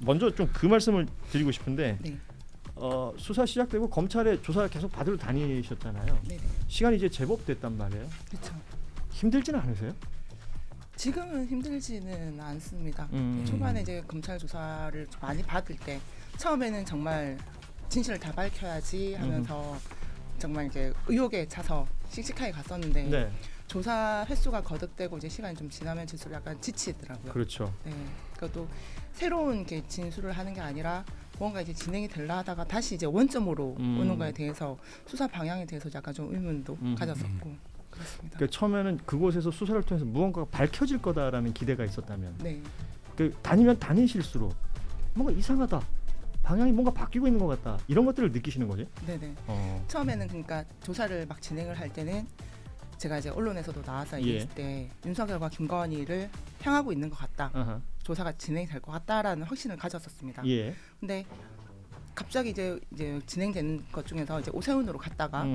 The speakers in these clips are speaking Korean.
먼저 좀 그 말씀을 드리고 싶은데 네. 수사 시작되고 검찰에 조사 계속 받으러 다니셨잖아요. 네네. 시간이 이제 제법 됐단 말이에요. 그렇죠. 힘들지는 않으세요? 지금은 힘들지는 않습니다. 음. 초반에 이제 검찰 조사를 좀 많이 받을 때 처음에는 정말 진실을 다 밝혀야지 하면서 정말 이제 의혹에 차서 씩씩하게 갔었는데 네. 조사 횟수가 거듭되고 이제 시간이 좀 지나면 질수록 약간 지치더라고요. 그렇죠. 네. 그러니까 또 새로운 게 진술을 하는 게 아니라 뭔가 이제 진행이 되려 하다가 다시 이제 원점으로 오는 거에 대해서 수사 방향에 대해서 약간 좀 의문도 가졌었고 그렇습니다. 그러니까 처음에는 그곳에서 수사를 통해서 무언가가 밝혀질 거다라는 기대가 있었다면 네. 그 다니면 다니실수록 뭔가 이상하다. 방향이 뭔가 바뀌고 있는 것 같다. 이런 것들을 느끼시는 거죠? 네네. 처음에는 그러니까 조사를 막 진행을 할 때는 제가 이제 언론에서도 나와서 얘기했을 때 윤석열과 김건희를 향하고 있는 것 같다. 아하. 조사가 진행이 될 것 같다라는 확신을 가졌었습니다. 예. 근데 갑자기 이제 진행되는 것 중에서 이제 오세훈으로 갔다가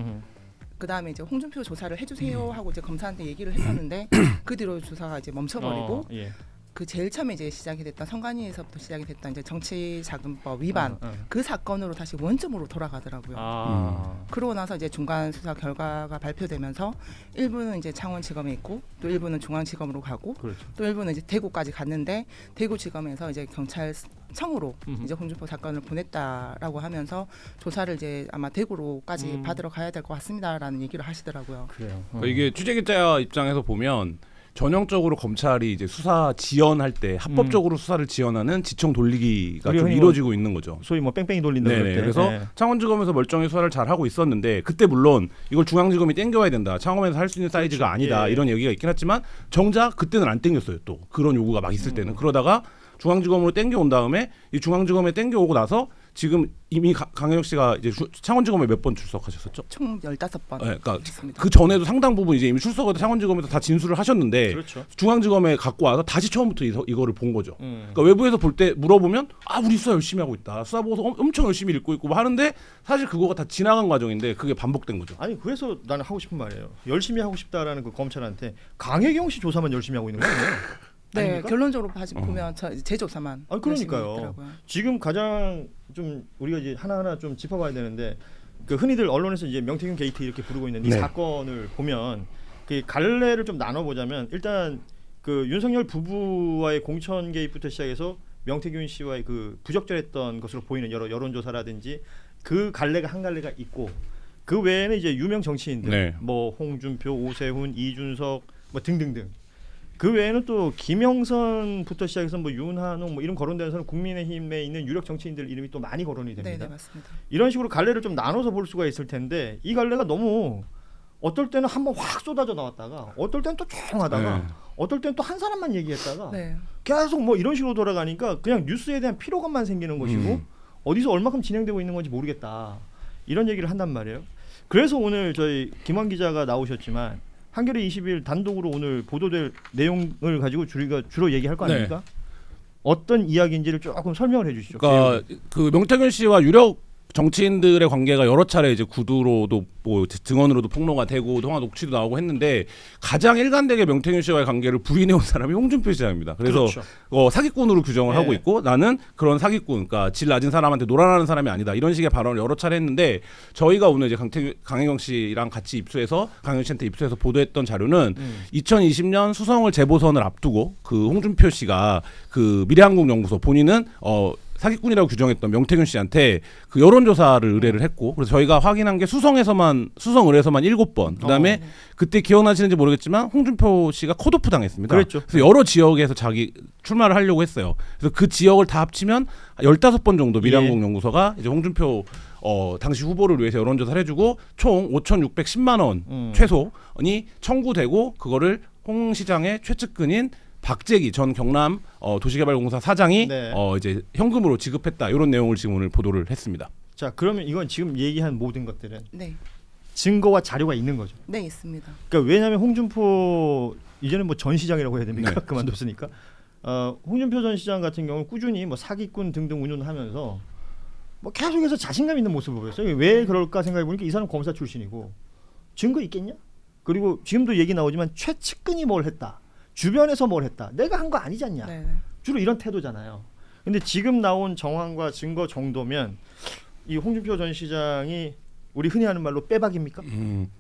그 다음에 이제 홍준표 조사를 해주세요 하고 이제 검사한테 얘기를 했었는데 그 뒤로 조사가 이제 멈춰버리고 예. 그 제일 처음에 이제 시작이 됐던 선관위에서부터 시작이 됐던 이제 정치자금법 위반 그 사건으로 다시 원점으로 돌아가더라고요. 그러고 나서 이제 중간 수사 결과가 발표되면서 일부는 이제 창원지검에 있고 또 일부는 중앙지검으로 가고 그렇죠. 또 일부는 이제 대구까지 갔는데 대구지검에서 이제 경찰청으로 이제 홍준표 사건을 보냈다라고 하면서 조사를 이제 아마 대구로까지 받으러 가야 될 것 같습니다라는 얘기를 하시더라고요. 그래요. 그러니까 이게 취재기자 입장에서 보면 전형적으로 검찰이 이제 수사 지연할 때 합법적으로 수사를 지연하는 지청 돌리기가 좀 이루어지고 있는 거죠. 소위 뭐 뺑뺑이 돌린다 네, 그럴 때. 그래서 네. 창원지검에서 멀쩡히 수사를 잘 하고 있었는데 그때 물론 이걸 중앙지검이 땡겨와야 된다. 창원에서 할 수 있는 사이즈가 아니다. 이런 얘기가 있긴 했지만 정작 그때는 안 땡겼어요. 또 그런 요구가 막 있을 때는 그러다가 중앙지검으로 땡겨온 다음에 이 중앙지검에 땡겨오고 나서 지금 이미 강현혁 씨가 이제 창원지검에 몇 번 출석하셨었죠? 총 15번. 네, 그러니까 했습니다. 그 전에도 상당 부분 이제 이미 출석을 창원지검에서 다 진술을 하셨는데 그렇죠. 중앙지검에 갖고 와서 다시 처음부터 이거를 본 거죠. 그러니까 외부에서 볼 때 물어보면 우리 수사 열심히 하고 있다. 수사 보고서 엄청 열심히 읽고 있고 뭐 하는데 사실 그거가 다 지나간 과정인데 그게 반복된 거죠. 아니 그래서 나는 하고 싶은 말이에요. 열심히 하고 싶다라는 그 검찰한테 강혜경 씨 조사만 열심히 하고 있는 거예요. 네, 아닙니까? 결론적으로 보면 제 조사만. 그러니까요. 지금 가장 좀 우리가 이제 하나하나 좀 짚어봐야 되는데 그 흔히들 언론에서 이제 명태균 게이트 이렇게 부르고 있는 이 사건을 보면 그 갈래를 좀 나눠보자면 일단 그 윤석열 부부와의 공천 개입부터 시작해서 명태균 씨와의 그 부적절했던 것으로 보이는 여러 여론조사라든지 그 갈래가 한 갈래가 있고 그 외에는 이제 유명 정치인들 뭐 홍준표, 오세훈, 이준석 뭐 등등등. 그 외에는 또 김영선부터 시작해서 뭐 윤한홍 뭐 이런 거론되는 사람 국민의힘에 있는 유력 정치인들 이름이 또 많이 거론이 됩니다. 네, 맞습니다. 이런 식으로 갈래를 좀 나눠서 볼 수가 있을 텐데 이 갈래가 너무 어떨 때는 한번 확 쏟아져 나왔다가 어떨 때는 또 조용하다가 어떨 때는 또 한 사람만 얘기했다가 계속 뭐 이런 식으로 돌아가니까 그냥 뉴스에 대한 피로감만 생기는 것이고 어디서 얼마큼 진행되고 있는 건지 모르겠다 이런 얘기를 한단 말이에요. 그래서 오늘 저희 김환 기자가 나오셨지만 한겨레 20일 단독으로 오늘 보도될 내용을 가지고 주로 얘기할 거 아닙니까? 어떤 이야기인지를 조금 설명을 해주시죠. 그러니까 그 명태균 씨와 유력 정치인들의 관계가 여러 차례 이제 구두로도 뭐 증언으로도 폭로가 되고 통화 녹취도 나오고 했는데 가장 일관되게 명태균 씨와의 관계를 부인해온 사람이 홍준표 시장입니다. 그래서 사기꾼으로 규정을 하고 있고 나는 그런 사기꾼, 그러니까 질 낮은 사람한테 놀아나는 사람이 아니다. 이런 식의 발언을 여러 차례 했는데 저희가 오늘 이제 강혜경 씨랑 같이 입수해서 강혜경 씨한테 입수해서 보도했던 자료는 2020년 수성을 재보선을 앞두고 그 홍준표 씨가 그 미래한국연구소 본인은 사기꾼이라고 규정했던 명태균 씨한테 그 여론조사를 의뢰를 했고 그래서 저희가 확인한 게 수성 의뢰서만 7번 그다음에 그때 기억나시는지 모르겠지만 홍준표 씨가 컷오프 당했습니다. 그랬죠. 그래서 여러 지역에서 자기 출마를 하려고 했어요. 그래서 그 지역을 다 합치면 15번 정도 미래한국연구소가 이제 홍준표 당시 후보를 위해서 여론조사를 해주고 총 5,610만 원 최소니 청구되고 그거를 홍 시장의 최측근인 박재기 전 경남 도시개발공사 사장이 이제 현금으로 지급했다 이런 내용을 지금 오늘 보도를 했습니다. 자 그러면 이건 지금 얘기한 모든 것들은 증거와 자료가 있는 거죠. 네, 있습니다. 그러니까 왜냐하면 홍준표 이제는 뭐 전 시장이라고 해야 됩니까? 그만뒀으니까 홍준표 전 시장 같은 경우는 꾸준히 뭐 사기꾼 등등 운운하면서 뭐 계속해서 자신감 있는 모습을 보였어요. 왜 그럴까 생각해 보니까 이 사람 검사 출신이고 증거 있겠냐? 그리고 지금도 얘기 나오지만 최측근이 뭘 했다. 주변에서 뭘 했다. 내가 한 거 아니지 않냐. 주로 이런 태도잖아요. 근데 지금 나온 정황과 증거 정도면 이 홍준표 전 시장이 우리 흔히 하는 말로 빼박입니까?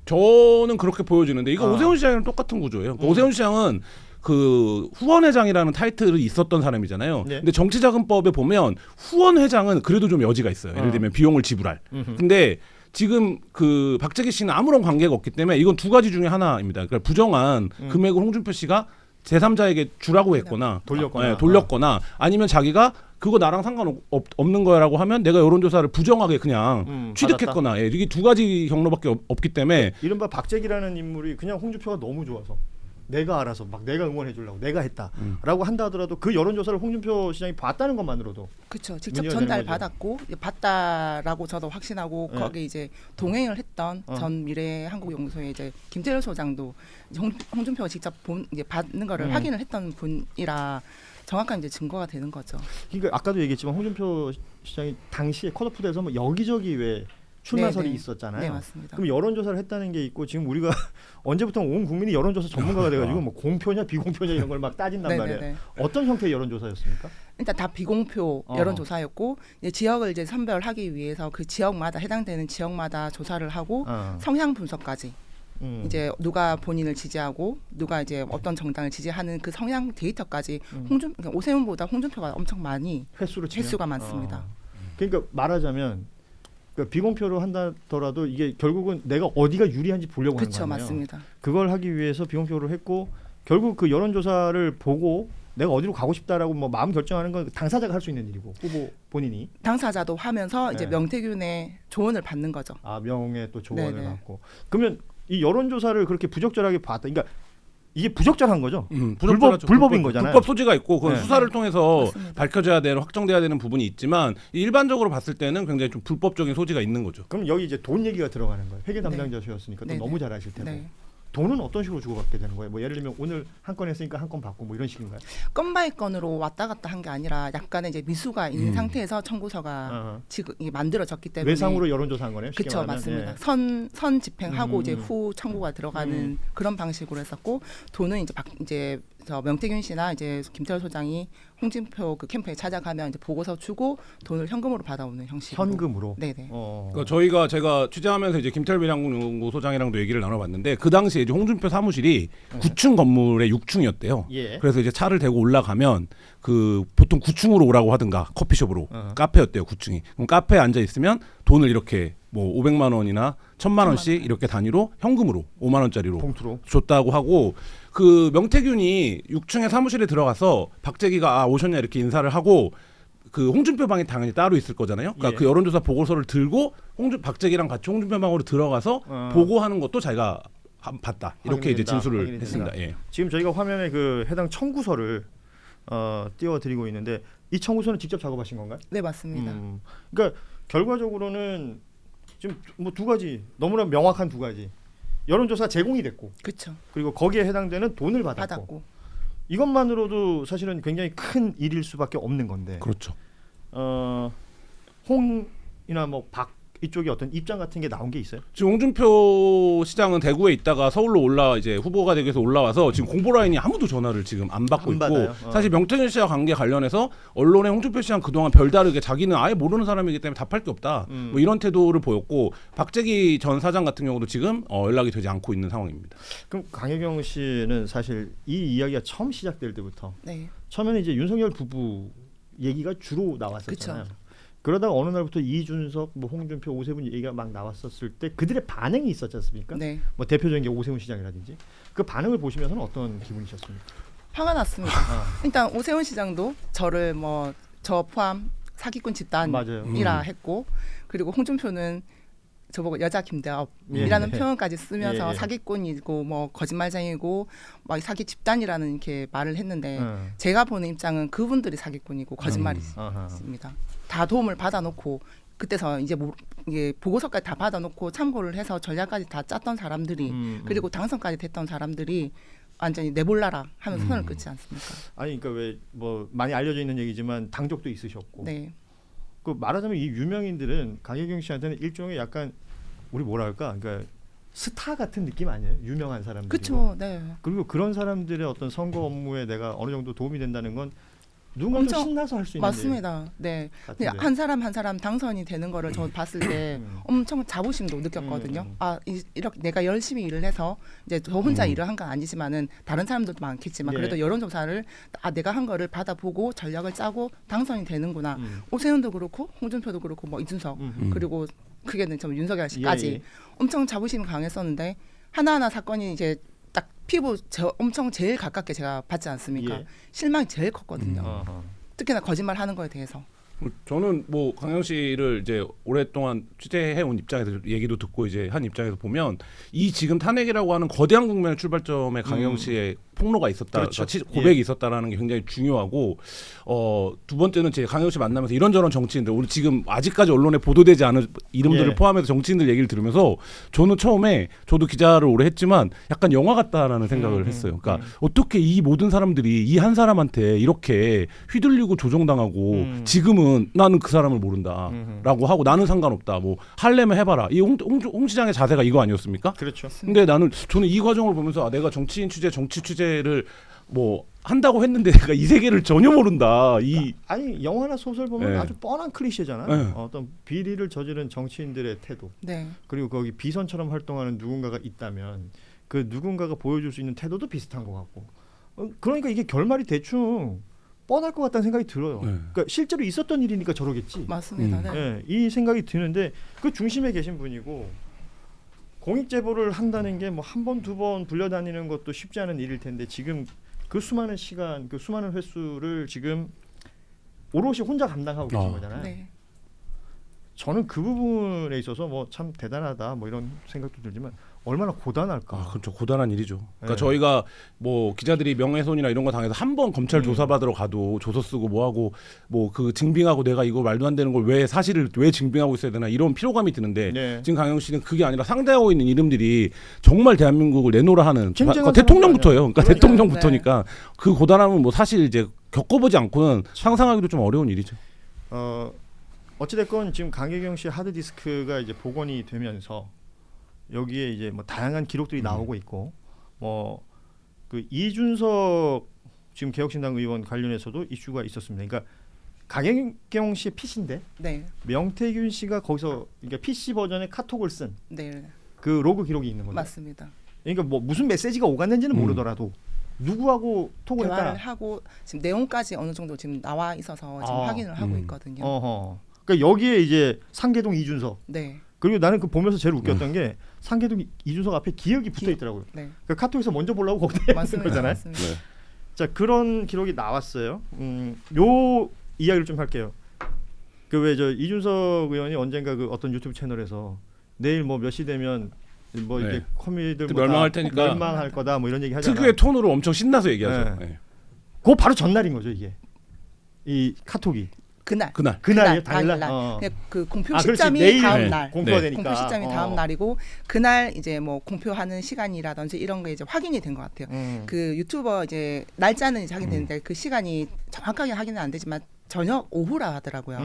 저는 그렇게 보여지는데 이거 아. 오세훈 시장이랑 똑같은 구조예요. 그러니까 오세훈 시장은 그 후원회장이라는 타이틀이 있었던 사람이잖아요. 네. 근데 정치자금법에 보면 후원회장은 그래도 좀 여지가 있어요. 예를 들면 비용을 지불할. 근데 지금 그 박재기 씨는 아무런 관계가 없기 때문에 이건 두 가지 중에 하나입니다. 그러니까 부정한 금액을 홍준표 씨가 제3자에게 주라고 했거나 돌렸거나 아니면 자기가 그거 나랑 상관없는 거라고 하면 내가 여론조사를 부정하게 그냥 취득했거나 이게 두 가지 경로밖에 없기 때문에 이른바 박재기라는 인물이 그냥 홍준표가 너무 좋아서 내가 알아서 막 내가 응원해 주려고 내가 했다라고 한다 하더라도 그 여론조사를 홍준표 시장이 봤다는 것만으로도 그렇죠. 직접 전달 받았고 봤다라고 저도 확신하고 네. 거기 이제 동행을 했던 전 미래한국연구소의 이제 김태열 소장도 홍준표가 직접 이제 받는 거를 확인을 했던 분이라 정확한 이제 증거가 되는 거죠. 그러니까 아까도 얘기했지만 홍준표 시장이 당시에 컷오프돼서 뭐 여기저기 왜 출마설이 네네. 있었잖아요. 네, 맞습니다. 그럼 여론조사를 했다는 게 있고 지금 우리가 언제부터 온 국민이 여론조사 전문가가 돼가지고 뭐 공표냐 비공표냐 이런 걸 막 따진단 말이에요. 어떤 형태의 여론조사였습니까? 일단 다 비공표 여론조사였고 이제 지역을 이제 선별하기 위해서 그 지역마다 해당되는 지역마다 조사를 하고 성향 분석까지 이제 누가 본인을 지지하고 누가 이제 어떤 정당을 지지하는 그 성향 데이터까지 그러니까 오세훈보다 홍준표가 엄청 많이 횟수가 많습니다. 그러니까 말하자면 그러니까 비공표로 한다더라도 이게 결국은 내가 어디가 유리한지 보려고 하는 거예요. 맞습니다. 그걸 하기 위해서 비공표를 했고 결국 그 여론조사를 보고 내가 어디로 가고 싶다라고 뭐 마음 결정하는 건 당사자가 할 수 있는 일이고 후보 본인이 당사자도 하면서 이제 명태균의 조언을 받는 거죠. 아 명예 또 조언을 받고 그러면 이 여론조사를 그렇게 부적절하게 봤다. 그러니까 이게 부적절한 거죠. 불법인 거잖아요. 불법 소지가 있고 그건 수사를 통해서 맞습니다. 밝혀져야 되는 확정돼야 되는 부분이 있지만 일반적으로 봤을 때는 굉장히 좀 불법적인 소지가 있는 거죠. 그럼 여기 이제 돈 얘기가 들어가는 거예요. 회계 담당자셨으니까 또 너무 잘 아실 테고. 돈은 어떤 식으로 주고받게 되는 거예요? 뭐 예를 들면 오늘 한 건 했으니까 한 건 받고 뭐 이런 식인가요? 건 바이 건으로 왔다 갔다 한 게 아니라 약간의 이제 미수가 있는 상태에서 청구서가 지금 만들어졌기 때문에 외상으로 여론조사한 거네요. 그렇죠, 맞습니다. 예. 선 집행하고 이제 후 청구가 들어가는 그런 방식으로 했었고 돈은 이제 저 명태균 씨나 이제 김태열 소장이 홍준표 그 캠프에 찾아가면 이제 보고서 주고 돈을 현금으로 받아오는 형식으로. 현금으로. 네네. 그러니까 제가 취재하면서 이제 김태열 미래한국연구소장이랑도 얘기를 나눠봤는데 그 당시에 이제 홍준표 사무실이 9층 건물의 6층이었대요. 예. 그래서 이제 차를 대고 올라가면 그 보통 9층으로 오라고 하든가 커피숍으로 카페였대요 9층이. 그럼 카페에 앉아 있으면 돈을 이렇게 뭐 500만 원이나 1000만 원씩 이렇게 단위로 현금으로 5만 원짜리로 봉투로 줬다고 하고 그 명태균이 6층에 사무실에 들어가서 박재기가 오셨냐 이렇게 인사를 하고 그 홍준표 방이 당연히 따로 있을 거잖아요. 그러니까 그 여론조사 보고서를 들고 박재기랑 같이 홍준표 방으로 들어가서 보고하는 것도 자기가 봤다 이렇게 이제 진술을 했습니다. 예. 지금 저희가 화면에 그 해당 청구서를 띄워드리고 있는데 이 청구서는 직접 작업하신 건가요? 네, 맞습니다. 그러니까 결과적으로는 지금 뭐 두 가지 너무나 명확한 두 가지 여론조사 제공이 됐고, 그렇죠. 그리고 거기에 해당되는 돈을 받았고. 이것만으로도 사실은 굉장히 큰 일일 수밖에 없는 건데. 그렇죠. 홍이나 뭐 박 이쪽에 어떤 입장 같은 게 나온 게 있어요? 지금 홍준표 시장은 대구에 있다가 서울로 이제 후보가 되기 위해서 올라와서 지금 공보 라인이 아무도 전화를 지금 안 받고 있고 사실 명태균 씨와 관계 관련해서 언론에 홍준표 시장 그동안 별다르게 자기는 아예 모르는 사람이기 때문에 답할 게 없다 뭐 이런 태도를 보였고 박재기 전 사장 같은 경우도 지금 연락이 되지 않고 있는 상황입니다. 그럼 강혜경 씨는 사실 이 이야기가 처음 시작될 때부터 처음에는 이제 윤석열 부부 얘기가 주로 나왔었잖아요. 그쵸. 그러다가 어느 날부터 이준석, 뭐 홍준표, 오세훈 얘기가 막 나왔었을 때 그들의 반응이 있었지 않습니까? 네. 뭐 대표적인 게 오세훈 시장이라든지 그 반응을 보시면서는 어떤 기분이셨습니까? 화가 났습니다. 일단 오세훈 시장도 저를 뭐 저 포함 사기꾼 집단이라 했고 그리고 홍준표는 저보고 여자 김대업이라는 표현까지 쓰면서 사기꾼이고 뭐 거짓말쟁이고 막 사기 집단이라는 이렇게 말을 했는데 제가 보는 입장은 그분들이 사기꾼이고 거짓말이십니다. 다 도움을 받아놓고 그때서 이제 이게 보고서까지 다 받아놓고 참고를 해서 전략까지 다 짰던 사람들이 그리고 당선까지 됐던 사람들이 완전히 내몰라라 하면서 선을 끊지 않습니까? 아니 그러니까 왜 뭐 많이 알려져 있는 얘기지만 당적도 있으셨고 그 말하자면 이 유명인들은 강혜경 씨한테는 일종의 약간 우리 뭐라 할까 그러니까 스타 같은 느낌 아니에요? 유명한 사람들. 그렇죠. 네. 그리고 그런 사람들의 어떤 선거 업무에 내가 어느 정도 도움이 된다는 건 누군가 좀 엄청 신나서 할 수 있는 맞습니다. 네. 근데 한 사람 한 사람 당선이 되는 거를 저 봤을 때 엄청 자부심도 느꼈거든요. 이렇게 내가 열심히 일을 해서 이제 저 혼자 일을 한 건 아니지만은 다른 사람들도 많겠지만 그래도 여론조사를 내가 한 거를 받아보고 전략을 짜고 당선이 되는구나. 오세훈도 그렇고 홍준표도 그렇고 뭐 이준석 그리고 크게는 좀 윤석열 씨까지 엄청 자부심이 강했었는데 하나하나 사건이 이제 딱 피부 엄청 제일 가깝게 제가 받지 않습니까? 실망이 제일 컸거든요. 특히나 거짓말 하는 거에 대해서. 저는 뭐 강영 씨를 이제 오랫동안 취재해 온 입장에서 얘기도 듣고 이제 한 입장에서 보면 이 지금 탄핵이라고 하는 거대한 국면의 출발점에 강영 씨의 폭로가 있었다, 그렇죠. 고백이 있었다라는 게 굉장히 중요하고 두 번째는 제 강영 씨 만나면서 이런저런 정치인들 우리 지금 아직까지 언론에 보도되지 않은 이름들을 포함해서 정치인들 얘기를 들으면서 저는 처음에 저도 기자를 오래 했지만 약간 영화 같다라는 생각을 했어요. 그러니까 어떻게 이 모든 사람들이 이 한 사람한테 이렇게 휘둘리고 조종당하고 지금은 나는 그 사람을 모른다라고 하고 나는 상관없다. 뭐 할래면 해봐라. 이 홍 시장의 자세가 이거 아니었습니까? 그렇죠. 근데 저는 이 과정을 보면서 내가 정치인 취재, 정치 취재를 뭐 한다고 했는데 내가 이 세계를 전혀 모른다. 아니 영화나 소설 보면 네. 아주 뻔한 클리셰잖아. 네. 어떤 비리를 저지른 정치인들의 태도. 네. 그리고 거기 비선처럼 활동하는 누군가가 있다면 그 누군가가 보여줄 수 있는 태도도 비슷한 것 같고. 그러니까 이게 결말이 대충 뻔할 것 같다는 생각이 들어요. 그러니까 실제로 있었던 일이니까 저러겠지. 맞습니다. 네. 네, 이 생각이 드는데 그 중심에 계신 분이고 공익 제보를 한다는 게 뭐 한 번 두 번 불려다니는 것도 쉽지 않은 일일 텐데 지금 그 수많은 시간, 그 수많은 횟수를 지금 오롯이 혼자 감당하고 계신 거잖아요. 네. 저는 그 부분에 있어서 뭐 참 대단하다 뭐 이런 생각도 들지만 얼마나 고단할까. 그렇죠. 고단한 일이죠. 그러니까 네. 저희가 뭐 기자들이 명예훼손이나 이런 거 당해서 한 번 검찰 조사받으러 가도 조서 쓰고 뭐 하고 뭐 그 증빙하고 내가 이거 말도 안 되는 걸 왜 사실을 왜 증빙하고 있어야 되나 이런 피로감이 드는데 네. 지금 강영 씨는 그게 아니라 상대하고 있는 이름들이 정말 대한민국을 내놓으라 하는 쟁쟁한 대통령부터예요. 그러니까 그러니까요. 대통령부터니까 그 고단함은 뭐 사실 이제 겪어보지 않고는 상상하기도 좀 어려운 일이죠. 어찌됐건 지금 강혜경 씨 하드디스크가 이제 복원이 되면서 여기에 이제 뭐 다양한 기록들이 나오고 있고 뭐 그 이준석 지금 개혁신당 의원 관련해서도 이슈가 있었습니다. 그러니까 강혜경 씨의 PC인데 네. 명태균 씨가 거기서 그러니까 PC 버전의 카톡을 쓴 그 네. 로그 기록이 있는 거죠. 맞습니다. 그러니까 뭐 무슨 메시지가 오갔는지는 모르더라도 누구하고 톡을 대화를 했다. 하고 지금 내용까지 어느 정도 지금 나와 있어서 지금 확인을 하고 있거든요. 그러니까 여기에 이제 상계동 이준석. 네. 그리고 나는 그 보면서 제일 웃겼던 게 상계동 이준석 앞에 기억이 붙어 있더라고요. 네. 그 카톡에서 먼저 보려고 거기다 했는 맞습니다. 거잖아요. 맞습니다. 네. 자 그런 기록이 나왔어요. 요 이야기를 좀 할게요. 그 왜 저 이준석 의원이 언젠가 그 어떤 유튜브 채널에서 내일 뭐 몇 시 되면 뭐 네. 이렇게 커뮤니들 그 뭐 멸망할 다 테니까. 멸망할 거다 뭐 이런 얘기 하잖아. 특유의 톤으로 엄청 신나서 얘기하죠. 네. 네. 그거 바로 전날인 거죠 이게. 이 카톡이. 그날이에요? 당일날. 그 공표 그렇지. 시점이 내일 다음 날. 공표가 네. 되니까. 공표 시점이 다음 날이고 그날 이제 뭐 공표하는 시간이라든지 이런 게 이제 확인이 된 것 같아요. 그 유튜버 이제 날짜는 이제 확인됐는데 그 시간이 정확하게 확인은 안 되지만 저녁 오후라 하더라고요.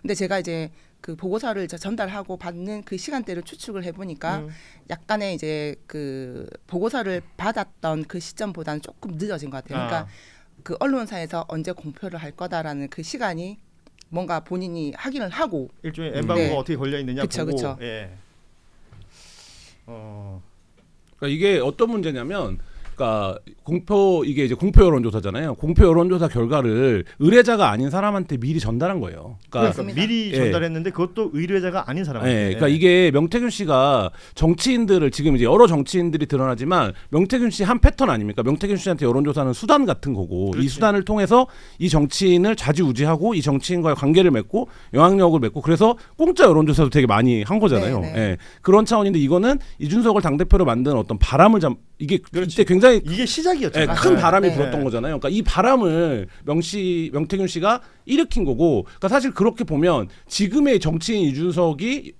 근데 제가 이제 그 보고서를 전달하고 받는 그 시간대를 추측을 해보니까 약간의 이제 그 보고서를 받았던 그 시점보다는 조금 늦어진 것 같아요. 그러니까 그 언론사에서 언제 공표를 할 거다라는 그 시간이 뭔가 본인이 확인을 하고 일종의 엠바고가 네. 어떻게 걸려 있느냐 그쵸, 보고. 그쵸. 예. 그러니까 이게 어떤 문제냐면, 그러니까 이게 이제 공표 여론조사잖아요. 공표 여론조사 결과를 의뢰자가 아닌 사람한테 미리 전달한 거예요. 그러니까 미리 예. 전달했는데 그것도 의뢰자가 아닌 사람한테. 네, 그러니까 이게 명태균 씨가 정치인들을 지금 이제 여러 정치인들이 드러나지만 명태균 씨 한 패턴 아닙니까? 명태균 씨한테 여론조사는 수단 같은 거고 그렇지. 이 수단을 통해서 이 정치인을 좌지우지하고 이 정치인과의 관계를 맺고 영향력을 맺고 그래서 공짜 여론조사도 되게 많이 한 거잖아요. 네, 네. 예, 그런 차원인데 이거는 이준석을 당대표로 만든 어떤 바람을 이게 그렇지. 이때 굉장히 이게 시작이었죠. 예, 큰 바람이 네. 불었던 거잖아요. 그러니까 이 바람을 명태균 씨가 일으킨 거고, 그러니까 사실 그렇게 보면 지금의 정치인 이준석이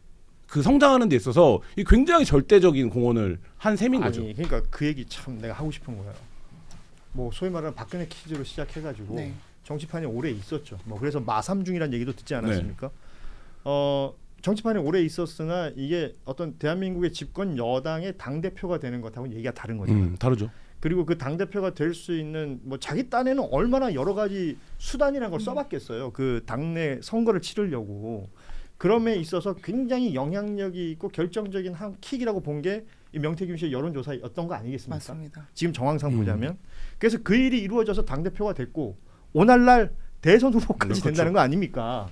그 성장하는 데 있어서 이 굉장히 절대적인 공헌을 한 셈인 거죠. 아니 그러니까 그 얘기 참 내가 하고 싶은 거예요. 뭐 소위 말하는 박근혜 퀴즈로 시작해가지고 네. 정치판에 오래 있었죠. 뭐 그래서 마삼중이라는 얘기도 듣지 않았습니까? 네. 정치판에 오래 있었으나 이게 어떤 대한민국의 집권 여당의 당 대표가 되는 것하고는 얘기가 다른 거죠. 다르죠. 그리고 그 당 대표가 될 수 있는 뭐 자기 딴에는 얼마나 여러 가지 수단이라는 걸 써봤겠어요. 그 당내 선거를 치르려고. 그럼에 있어서 굉장히 영향력이 있고 결정적인 한 킥이라고 본 게 이 명태균 씨의 여론조사였던 거 아니겠습니까? 맞습니다. 지금 정황상 보자면. 그래서 그 일이 이루어져서 당 대표가 됐고 오늘날 대선 후보까지 그렇죠. 된다는 거 아닙니까?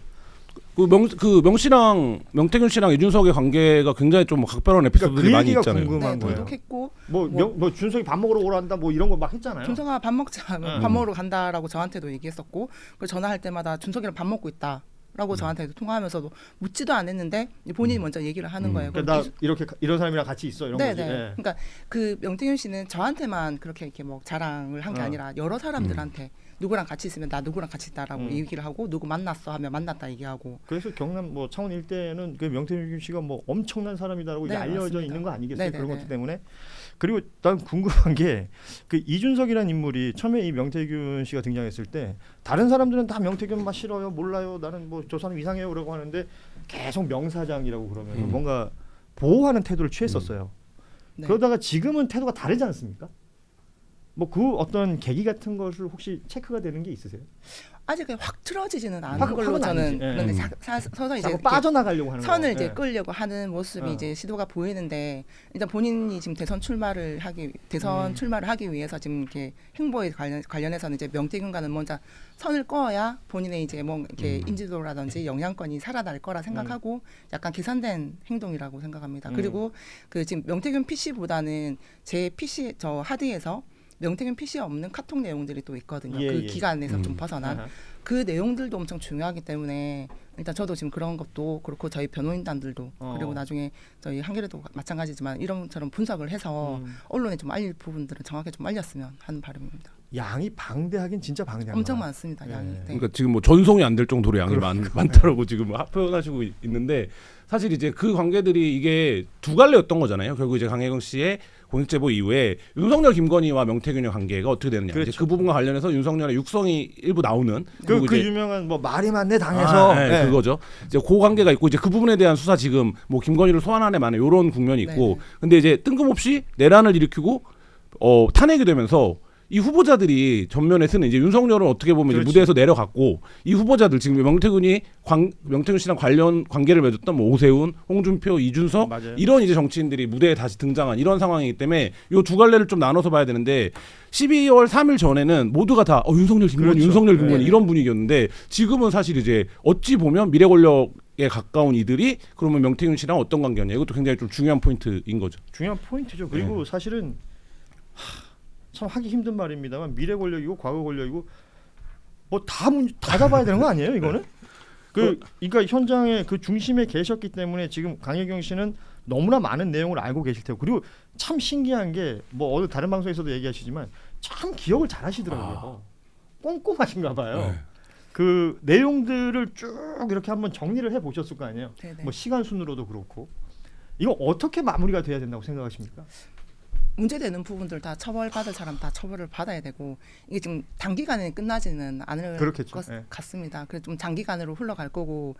명 씨랑 명태균 씨랑 이준석의 관계가 굉장히 좀 각별한 에피소드들이 그 많이 얘기가 있잖아요. 궁금한 네, 거예요. 도둑했고 뭐 준석이 밥 먹으러 오란다 뭐 이런 거 막 했잖아요. 준석아 밥 먹자 하면 밥 먹으러 간다라고 저한테도 얘기했었고 그 전화할 때마다 준석이랑 밥 먹고 있다라고 저한테도 통화하면서도 묻지도 않았는데 본인이 먼저 얘기를 하는 거예요. 그러니까 나 이렇게 이런 사람이랑 같이 있어 이런 네네. 거지. 예. 그러니까 그 명태균 씨는 저한테만 그렇게 이렇게 뭐 자랑을 한 게 아니라 여러 사람들한테 누구랑 같이 있으면 나 누구랑 같이 있다라고 얘기를 하고 누구 만났어 하면 만났다 얘기하고. 그래서 경남 뭐 창원 일대는 그 명태균 씨가 뭐 엄청난 사람이다라고 네, 이제 알려져 맞습니다. 있는 거 아니겠어요? 그런 네네네. 것들 때문에. 그리고 난 궁금한 게 그 이준석이라는 인물이 처음에 이 명태균 씨가 등장했을 때 다른 사람들은 다 명태균 맛 싫어요, 몰라요, 나는 뭐 저 사람 이상해요 그러고 하는데 계속 명사장이라고 그러면 뭔가 보호하는 태도를 취했었어요. 네. 그러다가 지금은 태도가 다르지 않습니까? 뭐 그 어떤 계기 같은 것을 혹시 체크가 되는 게 있으세요? 아직 확 틀어지지는 않은 확- 걸로 확은 저는 아니지. 예. 그런데 서서 이제 자꾸 이렇게 빠져나가려고 하는 선을 거. 이제 예. 끌려고 하는 모습이 이제 시도가 보이는데 일단 본인이 지금 대선 출마를 하기 위해서 지금 이렇게 행보에 관련해서는 이제 명태균과는 먼저 선을 그어야 본인의 이제 뭐 이렇게 인지도라든지 영향권이 살아날 거라 생각하고 약간 계산된 행동이라고 생각합니다. 그리고 그 지금 명태균 PC보다는 제 PC 저 하드에서 명태균 PC에 없는 카톡 내용들이 또 있거든요. 예, 그 예. 기간에서 좀 벗어난 아하. 그 내용들도 엄청 중요하기 때문에 일단 저도 지금 그런 것도 그렇고 저희 변호인단들도 그리고 나중에 저희 한겨레도 마찬가지지만 이런처럼 분석을 해서 언론에 좀 알릴 부분들은 정확하게 좀 알렸으면 하는 바람입니다. 양이 방대하긴 진짜 방대한 엄청 거야. 많습니다. 예. 양이. 네. 그러니까 지금 뭐 전송이 안 될 정도로 양이 많다라고 지금 표현하시고 있는데 사실 이제 그 관계들이 이게 두 갈래였던 거잖아요. 결국 이제 강혜경 씨의 공익제보 이후에 윤석열, 김건희와 명태균의 관계가 어떻게 되느냐. 그렇죠. 이제 그 부분과 관련해서 윤석열의 육성이 일부 나오는 그 이제 유명한 뭐 말이 많네 당해서 네, 그거죠. 이제 그 관계가 있고 이제 그 부분에 대한 수사 지금 뭐 김건희를 소환하네 마네 이런 국면이 있고 네네. 근데 이제 뜬금없이 내란을 일으키고 탄핵이 되면서 이 후보자들이 전면에 서는 이제 윤석열은 어떻게 보면 이제 그렇지. 무대에서 내려갔고 이 후보자들 지금 명태균 씨랑 관련 관계를 맺었던 뭐 오세훈, 홍준표, 이준석 맞아요. 이런 이제 정치인들이 무대에 다시 등장한 이런 상황이기 때문에 요 두 갈래를 좀 나눠서 봐야 되는데 12월 3일 전에는 모두가 다 윤석열, 김건희, 그렇죠. 윤석열, 김건희 네. 이런 분위기였는데 지금은 사실 이제 어찌 보면 미래 권력에 가까운 이들이 그러면 명태균 씨랑 어떤 관계였냐 이것도 굉장히 좀 중요한 포인트인 거죠. 중요한 포인트죠. 그리고 사실은 참 하기 힘든 말입니다만 미래 권력이고 과거 권력이고 뭐 다 잡아야 되는 거 아니에요 이거는? 그러니까 현장에 그 중심에 계셨기 때문에 지금 강혜경 씨는 너무나 많은 내용을 알고 계실 테고 그리고 참 신기한 게 뭐 어느 다른 방송에서도 얘기하시지만 참 기억을 잘하시더라고요. 꼼꼼하신가 봐요. 네. 그 내용들을 쭉 이렇게 한번 정리를 해 보셨을 거 아니에요. 네네. 뭐 시간 순으로도 그렇고 이거 어떻게 마무리가 돼야 된다고 생각하십니까? 문제되는 부분들 다 처벌받을 사람 다 처벌을 받아야 되고 이게 지금 단기간에 끝나지는 않을 그렇겠죠. 것 예. 같습니다. 그래서 좀 장기간으로 흘러갈 거고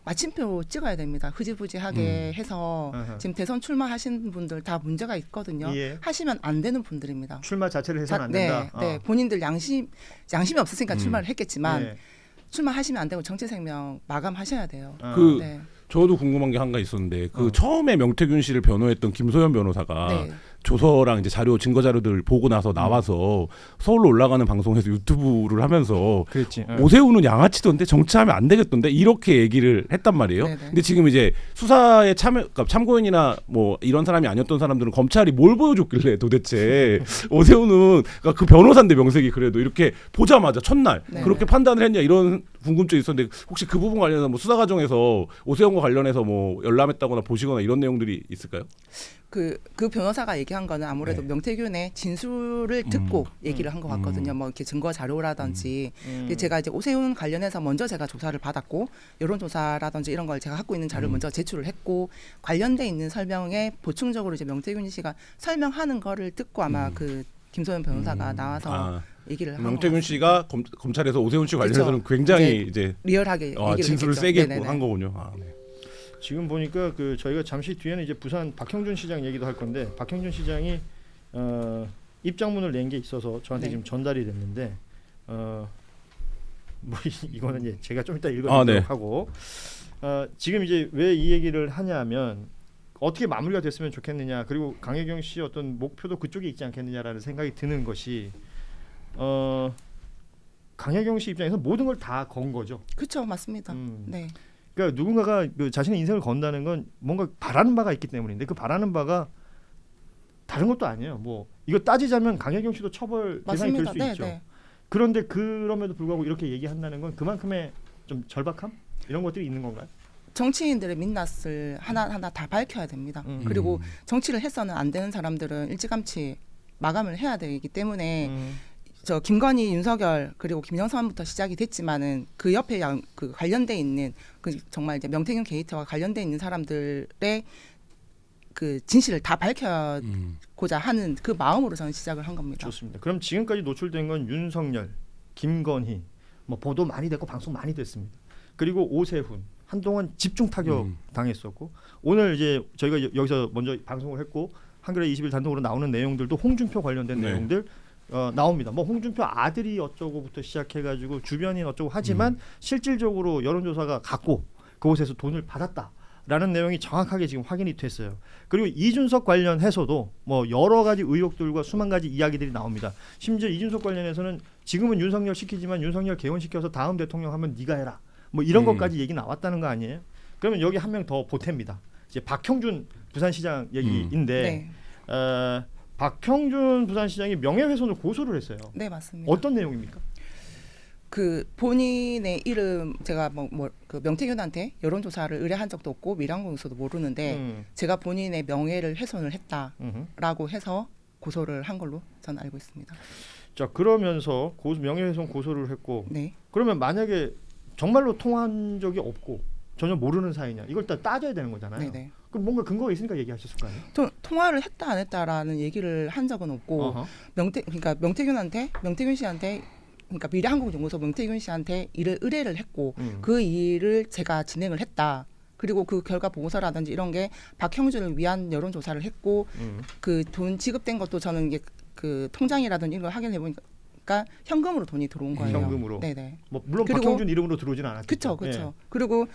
마침표 찍어야 됩니다. 흐지부지하게 해서 아하. 지금 대선 출마하신 분들 다 문제가 있거든요. 예. 하시면 안 되는 분들입니다. 출마 자체를 해서는 안 된다. 네, 본인들 양심이 없으니까 출마를 했겠지만 예. 출마하시면 안 되고 정치 생명 마감하셔야 돼요. 그 네. 저도 궁금한 게 한 가지 있었는데 처음에 명태균 씨를 변호했던 김소연 변호사가 네. 조서랑 이제 증거 자료들 보고 나서 나와서 서울로 올라가는 방송에서 유튜브를 하면서 그렇지. 오세훈은 양아치던데 정치하면 안 되겠던데 이렇게 얘기를 했단 말이에요. 네네. 근데 지금 이제 수사에 그러니까 참고인이나 뭐 이런 사람이 아니었던 사람들은 검찰이 뭘 보여줬길래 도대체 오세훈은 그러니까 그 변호사인데 명색이 그래도 이렇게 보자마자 첫날 네네. 그렇게 판단을 했냐 이런 궁금증이 있었는데 혹시 그 부분 관련해서 뭐 수사 과정에서 오세훈과 관련해서 뭐 열람했다거나 보시거나 이런 내용들이 있을까요? 그 변호사가 얘기한 거는 아무래도 네. 명태균의 진술을 듣고 얘기를 한 것 같거든요. 뭐 이렇게 증거 자료라든지. 근데 제가 이제 오세훈 관련해서 먼저 제가 조사를 받았고 여론조사라든지 이런 걸 제가 갖고 있는 자료를 먼저 제출을 했고 관련돼 있는 설명에 보충적으로 이제 명태균 씨가 설명하는 거를 듣고 아마 그 김소연 변호사가 나와서 얘기를 한 명태균 것 씨가 검찰에서 오세훈 씨 관련해서는 그쵸. 굉장히 이제 이제 리얼하게 얘기를 진술을 했겠죠. 세게 네네네. 한 거군요. 네. 지금 보니까 저희가 잠시 뒤에는 이제 부산 박형준 시장 얘기도 할 건데 박형준 시장이 입장문을 낸 게 있어서 저한테 네. 지금 전달이 됐는데 뭐 이거는 이제 제가 좀 이따 읽어드리도록 네. 하고 지금 이제 왜 이 얘기를 하냐면 어떻게 마무리가 됐으면 좋겠느냐 그리고 강혜경 씨 어떤 목표도 그쪽에 있지 않겠느냐라는 생각이 드는 것이 강혜경 씨 입장에서 모든 걸 다 건 거죠. 그렇죠, 맞습니다. 네. 그러니까 누군가가 그 자신의 인생을 건다는 건 뭔가 바라는 바가 있기 때문인데 그 바라는 바가 다른 것도 아니에요. 뭐 이거 따지자면 강혜경 씨도 처벌 대상이 될 맞습니다. 수 네, 있죠. 네. 그런데 그럼에도 불구하고 이렇게 얘기한다는 건 그만큼의 좀 절박함 이런 것들이 있는 건가요? 정치인들의 민낯을 하나하나 다 밝혀야 됩니다. 그리고 정치를 해서는 안 되는 사람들은 일찌감치 마감을 해야 되기 때문에 저 김건희, 윤석열 그리고 김영삼부터 시작이 됐지만은 그 옆에 그 관련돼 있는 그 정말 이제 명태균 게이트와 관련돼 있는 사람들의 그 진실을 다 밝혀고자 하는 그 마음으로 저는 시작을 한 겁니다. 좋습니다. 그럼 지금까지 노출된 건 윤석열, 김건희 뭐 보도 많이 됐고 방송 많이 됐습니다. 그리고 오세훈 한동안 집중 타격 당했었고 오늘 이제 저희가 여기서 먼저 방송을 했고 한겨레 20일 단독으로 나오는 내용들도 홍준표 관련된 네. 내용들 나옵니다. 뭐 홍준표 아들이 어쩌고부터 시작해가지고 주변인 어쩌고 하지만 실질적으로 여론조사가 갔고 그곳에서 돈을 받았다라는 내용이 정확하게 지금 확인이 됐어요. 그리고 이준석 관련해서도 뭐 여러 가지 의혹들과 수만 가지 이야기들이 나옵니다. 심지어 이준석 관련해서는 지금은 윤석열 시키지만 윤석열 개헌시켜서 다음 대통령 하면 네가 해라. 뭐 이런 것까지 얘기 나왔다는 거 아니에요? 그러면 여기 한 명 더 보탭니다. 이제 박형준 부산시장 얘기인데 네. 박형준 부산시장이 명예훼손을 고소를 했어요. 네, 맞습니다. 어떤 내용입니까? 그 본인의 이름 제가 그 명태균한테 여론조사를 의뢰한 적도 없고 미량공에서도 모르는데 제가 본인의 명예를 훼손을 했다라고 해서 고소를 한 걸로 저는 알고 있습니다. 자 그러면서 명예훼손 고소를 했고 네. 그러면 만약에 정말로 통한 적이 없고 전혀 모르는 사이냐 이걸 다 따져야 되는 거잖아요. 네네. 그럼 뭔가 근거가 있으니까 얘기하셨을 거 아니에요? 통화를 했다 안 했다라는 얘기를 한 적은 없고 그러니까 명태균 씨한테 그러니까 미래항공연구소 명태균 씨한테 일을 의뢰를 했고 그 일을 제가 진행을 했다. 그리고 그 결과 보고서라든지 이런 게 박형준을 위한 여론조사를 했고 그 돈 지급된 것도 저는 이게 그 통장이라든지 이런 걸 확인해 보니까 현금으로 돈이 들어온 거예요. 현금으로. 네네. 뭐 물론 그리고, 박형준 이름으로 들어오진 않았죠. 그렇죠. 예. 그리고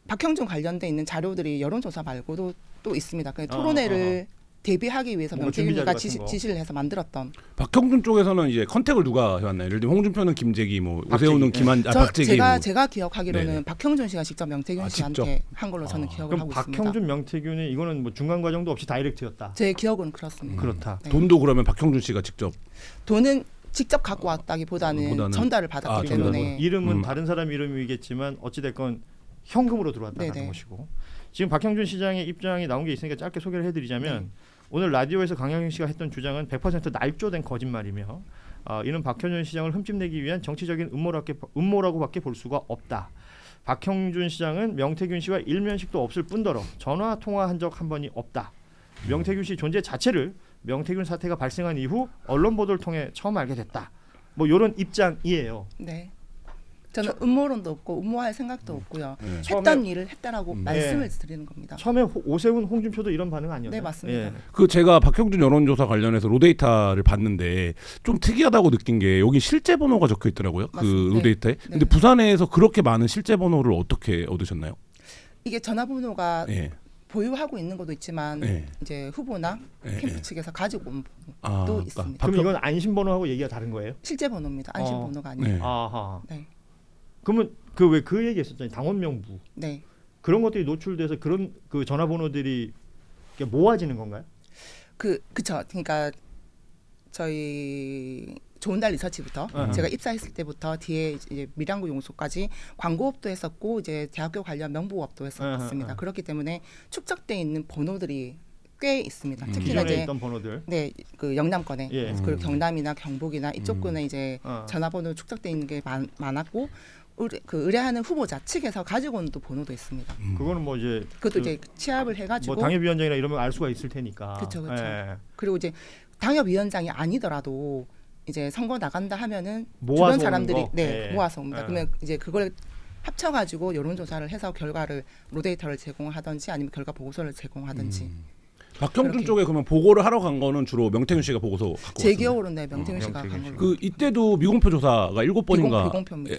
박형준 관련돼 있는 자료들이 여론조사 말고도 또 있습니다. 그 토론회를 대비하기 위해서 명태균이가 지시를 해서 만들었던. 박형준 쪽에서는 이제 컨택을 누가 해왔나요? 예를 들면 홍준표는 김재기, 뭐 오세훈은 박재기. 제가 기억하기로는 네네. 박형준 씨가 직접 명태균 씨한테 한 걸로 저는 기억을 하고 있습니다. 박형준, 명태균이 이거는 뭐 중간 과정도 없이 다이렉트였다. 제 기억은 그렇습니다. 그렇다. 네. 돈도 그러면 박형준 씨가 직접. 돈은 직접 갖고 왔다기보다는 전달을 받았기 때문에 이름은 다른 사람 이름이겠지만 어찌 됐건 현금으로 들어왔다는 네네. 것이고 지금 박형준 시장의 입장이 나온 게 있으니까 짧게 소개를 해드리자면 오늘 라디오에서 강영희 씨가 했던 주장은 100% 날조된 거짓말이며 이는 박형준 시장을 흠집내기 위한 정치적인 음모라고밖에 볼 수가 없다. 박형준 시장은 명태균 씨와 일면식도 없을 뿐더러 전화 통화한 적 한 번이 없다. 명태균 씨 존재 자체를 명태균 사태가 발생한 이후 언론 보도를 통해 처음 알게 됐다. 뭐 이런 입장이에요. 네. 저는 음모론도 없고 음모할 생각도 없고요. 네. 했던 일을 했다라고 말씀을 드리는 겁니다. 처음에 오세훈, 홍준표도 이런 반응 아니었나요? 네, 맞습니다. 예. 그 제가 박형준 여론조사 관련해서 로데이터를 봤는데 좀 특이하다고 느낀 게 여기 실제 번호가 적혀 있더라고요. 맞습니다. 그 로데이터에. 네. 근데 부산에서 그렇게 많은 실제 번호를 어떻게 얻으셨나요? 이게 전화번호가 예. 보유하고 있는 것도 있지만 네. 이제 후보나 캠프 측에서 가지고 온 번호도 있습니다. 그럼 이건 안심번호하고 얘기가 다른 거예요? 실제 번호입니다. 안심번호가 아니에요. 네. 아하. 네. 그러면 그 얘기했었잖아요. 당원 명부. 네. 그런 것들이 노출돼서 그런 그 전화번호들이 모아지는 건가요? 그쵸. 그러니까 저희 좋은 날 리서치부터 제가 입사했을 때부터 뒤에 이제 밀양구 용소까지 광고업도 했었고 이제 대학교 관련 명부업도 했었습니다. 그렇기 때문에 축적돼 있는 번호들이 꽤 있습니다. 특히나 기존에 이제 있던 번호들. 네, 그 영남권에 예. 그리고 경남이나 경북이나 이쪽군에 이제 전화번호 축적돼 있는 게 많았고 의뢰하는 후보자 측에서 가지고 온 또 번호도 있습니다. 그거는 뭐 이제 그것도 이제 취합을 해가지고 뭐 당협위원장이나 이러면 알 수가 있을 테니까. 그렇죠. 예. 그리고 이제 당협위원장이 아니더라도 이제 선거 나간다 하면은 모아서 주변 사람들이 오는 거? 예. 모아서 옵니다. 예. 그러면 이제 그걸 합쳐가지고 여론조사를 해서 결과를 로데이터를 제공하든지 아니면 결과 보고서를 제공하든지. 박형준 그렇게. 쪽에 그러면 보고를 하러 간 거는 주로 명태균 씨가 보고서 갖고 제 왔어요. 기억으로는 명태균 씨가 명태균 간 씨. 걸로. 그 이때도 미공표 조사가 7번인가 비공표입니다.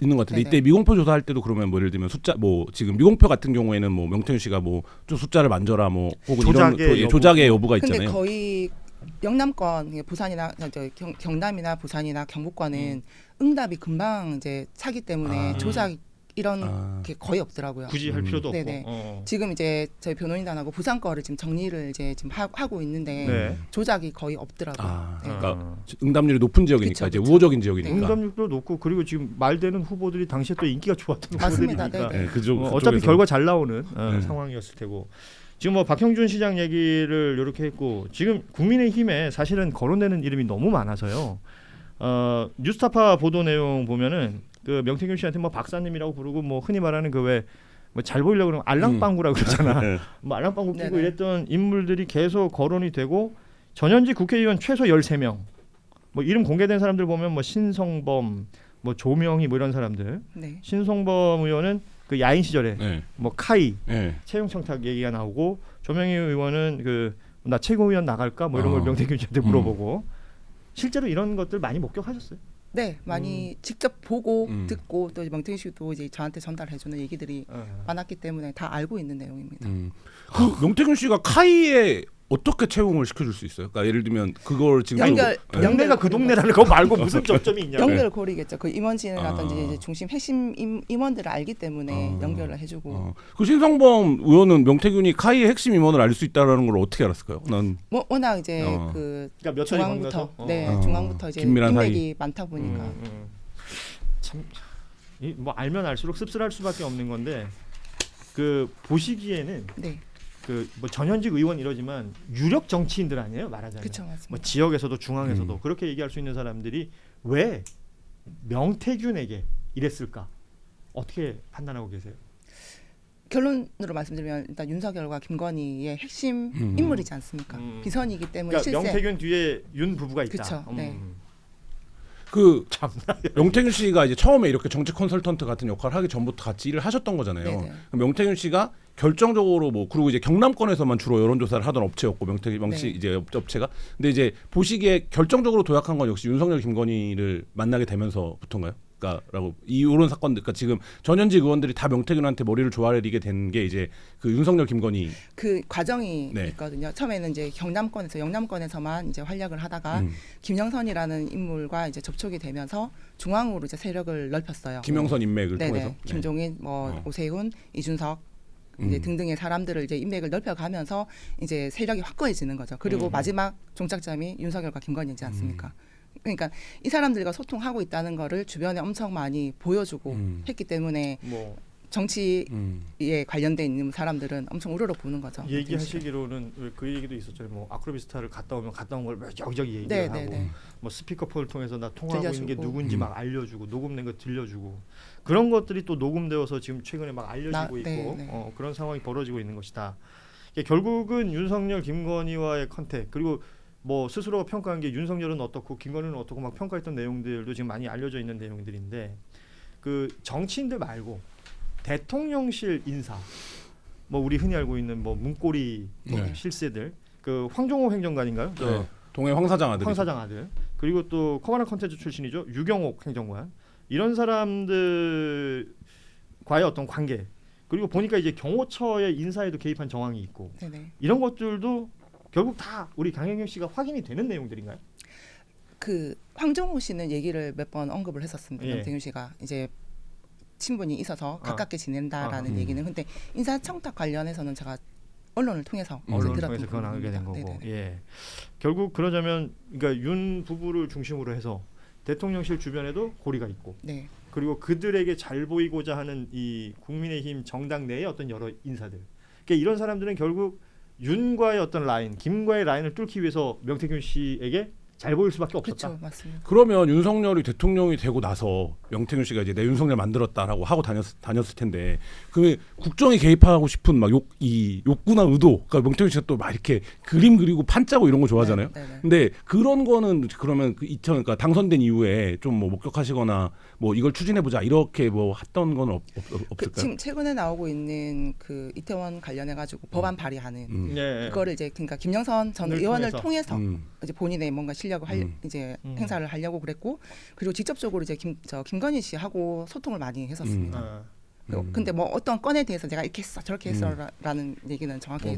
있는 것 같은데 네네. 이때 미공표 조사할 때도 그러면 뭐 예를 들면 숫자 뭐 지금 미공표 같은 경우에는 뭐 명태균 씨가 뭐 좀 숫자를 만져라 뭐 혹은 조작의 이런 조작의 여부가 근데 있잖아요. 거의 영남권 부산이나 경남이나 부산이나 경북권은 응답이 금방 이제 차기 때문에 아. 조작 이런 아. 게 거의 없더라고요. 굳이 할 필요도 없고. 네네. 지금 이제 저희 변호인단하고 부산 거를 지금 정리를 이제 지금 하고 있는데 네. 조작이 거의 없더라고요. 아, 네. 그러니까 응답률이 높은 지역이니까 그쵸, 이제 그쵸. 우호적인 지역이니까. 응답률도 높고 그리고 지금 말되는 후보들이 당시에 또 인기가 좋았던 맞습니다. 후보들이니까 네. 네, 그쪽 어차피 그쪽에서. 결과 잘 나오는 네. 상황이었을 테고 지금 뭐 박형준 시장 얘기를 이렇게 했고 지금 국민의힘에 사실은 거론되는 이름이 너무 많아서요. 뉴스타파 보도 내용 보면은 그 명태균 씨한테 뭐 박사님이라고 부르고 뭐 흔히 말하는 그 왜 뭐 잘 보이려고 그러면 알랑방구라고 그러잖아. 네. 뭐 알랑방구 끼고 네네. 이랬던 인물들이 계속 거론이 되고 전현직 국회의원 최소 13명. 뭐 이름 공개된 사람들 보면 뭐 신성범, 뭐 조명희 뭐 이런 사람들. 네. 신성범 의원은 그 야인 시절에 네. 뭐 카이 네. 채용 청탁 얘기가 나오고 조명희 의원은 그 나 최고위원 나갈까 뭐 이런 걸 어. 명태균 씨한테 물어보고 실제로 이런 것들 많이 목격하셨어요? 네, 많이 직접 보고 음. 듣고 또 명태균 씨도 이제 저한테 전달해주는 얘기들이 많았기 때문에 다 알고 있는 내용입니다. 그 명태균 씨가 카이에 어떻게 채용을 시켜줄 수 있어요? 그러니까 예를 들면 그걸 지금 연결- 좀- 동네가 그 동네라는 거 말고 무슨 점점이 있냐? 연결고리겠죠. 그 임원진이라든지 아. 이제 중심 핵심 임원들을 알기 때문에 아. 연결을 해주고 그 신성범 의원은 명태균이 카이의 핵심 임원을 알 수 있다라는 걸 어떻게 알았을까요? 난 워낙 이제 어. 그 그러니까 몇 차례 중앙부터 건너서? 네 어. 중앙부터 이제 긴밀한 사이. 인맥이 많다 보니까 뭐 알면 알수록 씁쓸할 수밖에 없는 건데 그 보시기에는 네 그 뭐 전현직 의원 이러지만 유력 정치인들 아니에요 말하자면 그렇죠 맞습니다. 뭐 지역에서도 중앙에서도 그렇게 얘기할 수 있는 사람들이 왜 명태균에게 이랬을까 어떻게 판단하고 계세요? 결론으로 말씀드리면 일단 윤석열과 김건희의 핵심 인물이지 않습니까? 비선이기 때문에 그러니까 실세 명태균 뒤에 윤 부부가 있다. 그쵸, 네. 그 명태균 씨가 이제 처음에 이렇게 정치 컨설턴트 같은 역할을 하기 전부터 같이 일을 하셨던 거잖아요. 네네. 그럼 명태균 씨가 결정적으로 뭐 그리고 이제 경남권에서만 주로 여론조사를 하던 업체였고 명태균 씨 네. 이제 업체가 근데 이제 보시기에 결정적으로 도약한 건 역시 윤석열 김건희를 만나게 되면서부터인가요? 그러니까라고 이런 사건들 그러니까 지금 전현직 의원들이 다 명태균한테 머리를 조아리게 된 게 이제 그 윤석열 김건희 그 과정이 네. 있거든요. 처음에는 이제 경남권에서 영남권에서만 이제 활약을 하다가 김영선이라는 인물과 이제 접촉이 되면서 중앙으로 이제 세력을 넓혔어요. 김영선 인맥을 네네. 통해서 김종인, 뭐 어. 오세훈, 이준석 이제 등등의 사람들을 이제 인맥을 넓혀가면서 이제 세력이 확고해지는 거죠. 그리고 마지막 종착점이 윤석열과 김건희지 않습니까? 그러니까 이 사람들과 소통하고 있다는 거를 주변에 엄청 많이 보여주고 했기 때문에 뭐 정치에 관련돼 있는 사람들은 엄청 우러러 보는 거죠. 얘기하시기로는 왜그 얘기도 있었잖아요. 뭐 아크로비스타를 갔다 오면 갔다 온 걸 여기저기 얘기를 네, 하고 네, 네. 뭐 스피커폰을 통해서 나 통화하고 있는 게 들려주고. 누군지 막 알려주고 녹음된 거 들려주고 그런 것들이 또 녹음되어서 지금 최근에 막 알려지고 있고 네, 네. 그런 상황이 벌어지고 있는 것이다. 이게 결국은 윤석열 김건희와의 컨택 그리고 뭐 스스로가 평가한 게 윤석열은 어떻고 김건희는 어떻고 막 평가했던 내용들도 지금 많이 알려져 있는 내용들인데 그 정치인들 말고 대통령실 인사 뭐 우리 흔히 알고 있는 뭐 문고리 뭐 네. 실세들 그 황종호 행정관인가요? 네. 동해 황 사장 아들 황 사장 아들 그리고 또 커머널 컨텐츠 출신이죠 유경옥 행정관 이런 사람들과의 어떤 관계 그리고 보니까 이제 경호처의 인사에도 개입한 정황이 있고 네네. 이런 것들도 결국 다 우리 강행현 씨가 확인이 되는 내용들인가요? 그 황정호 씨는 얘기를 몇 번 언급을 했었습니다. 예. 명태균 씨가 이제 친분이 있어서 가깝게 지낸다라는 아, 얘기는 근데 인사청탁 관련해서는 제가 언론을 통해서 이제 언론을 들었던 통해서 그건 알게 된 부분입니다. 거고 네네네. 예 결국 그러자면 그러니까 윤 부부를 중심으로 해서 대통령실 주변에도 고리가 있고 네. 그리고 그들에게 잘 보이고자 하는 이 국민의힘 정당 내의 어떤 여러 인사들 그러니까 이런 사람들은 결국 윤과의 어떤 라인 김과의 라인을 뚫기 위해서 명태균 씨에게 잘 보일 수밖에 없었다. 그렇죠, 맞습니다. 그러면 윤석열이 대통령이 되고 나서 명태균 씨가 이제 내 윤석열 만들었다라고 하고 다녔을 텐데 그 국정에 개입하고 싶은 막 욕구나 의도, 그러니까 명태균 씨가 또 막 이렇게 그림 그리고 판 짜고 이런 거 좋아하잖아요. 네, 네, 네. 근데 그런 거는 그러면 그러니까 당선된 이후에 좀 뭐 목격하시거나 뭐 이걸 추진해 보자 이렇게 뭐 했던 건 없을까요? 지금 최근에 나오고 있는 그 이태원 관련해 가지고 법안 발의하는 네. 그거를 이제 그러니까 김영선 전 의원을 통해서 음. 이제 본인의 뭔가 실력을 이제 행사를 하려고 그랬고 그리고 직접적으로 이제 김건희 씨하고 소통을 많이 했었습니다. 근데 뭐 어떤 건에 대해서 내가 이렇게 했어 저렇게 했어라는 얘기는 정확히